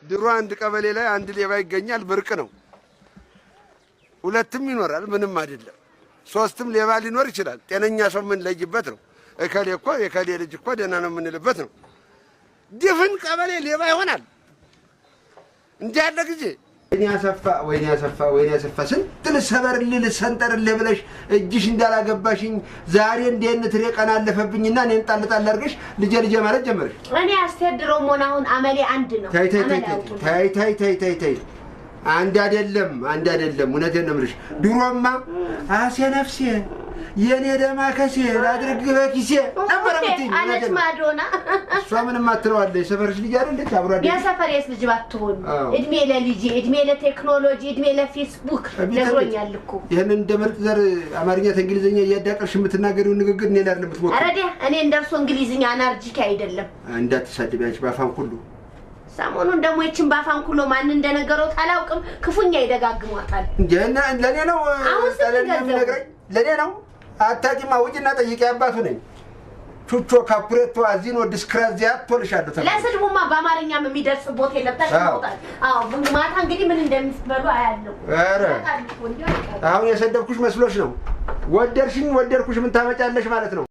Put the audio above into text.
ድሮ አንድ ቀበሌ ላይ አንድ ሌባ ይገኛል፣ ብርቅ ነው። ሁለትም ይኖራል፣ ምንም አይደለም። ሶስትም ሌባ ሊኖር ይችላል። ጤነኛ ሰው የምንለይበት ነው። እከሌ እኮ የከሌ ልጅ እኮ ደህና ነው የምንልበት ነው። ድፍን ቀበሌ ሌባ ይሆናል። እንዲህ ያለ ጊዜ ወይኔ አሰፋ ስንት ልሰበርልህ ልሰንጠርልህ ብለሽ እጅሽ እንዳላገባሽኝ ዛሬ እንዴት ትሬ ቀን አለፈብኝና እኔን ጣል አድርገሽ ልጄ ማለት ጀመርሽ። እኔ አስተድሮም ሆነ አሁን አመሌ አንድ ነው። ተይ አንድ አይደለም። እውነቴን ነው የምልሽ። ድሮማ አሴ ነፍሴ የኔ ደማከሴ ላድርግ በኪሴ ነበር የምትይኝ አለች ማዶና። እሷ ምንም አትለዋለች። ሰፈርሽ ልጅ አይደለች? አብሮ አይደል? የሰፈሬስ ልጅ ባትሆን እድሜ ለልጅ እድሜ ለቴክኖሎጂ እድሜ ለፌስቡክ ነግሮኛል እኮ። ይሄንን እንደ ምርጥ ዘር አማርኛ ተእንግሊዝኛ እያዳቀርሽ የምትናገሪው ንግግር እኔ ላይ አይደለም የምትሞክሪው። አረዲ እኔ እንደርሶ እንግሊዝኛ አናርጂክ አይደለም። እንዳትሳደቢያች ባፋን ሁሉ ሰሞኑን ደግሞ እቺን ባፋን ሁሉ ማን እንደነገረው ታላውቅም ክፉኛ ይደጋግሟታል። ለኔ ነው ለኔ ነው አታቂማ ውጭና ጠይቂ። አባቱ ነኝ ቹቾ ካፕሬቶ አዚኖ ዲስክራዚያቶ ልሻለሁ። ለስድቡማ በአማርኛም የሚደርስ ቦታ የለም። ተሽሞታል። ማታ እንግዲህ ምን እንደምትበሉ አያለው። ኧረ አሁን የሰደብኩሽ መስሎሽ ነው። ወደድኩሽ ምን ታመጫለሽ ማለት ነው።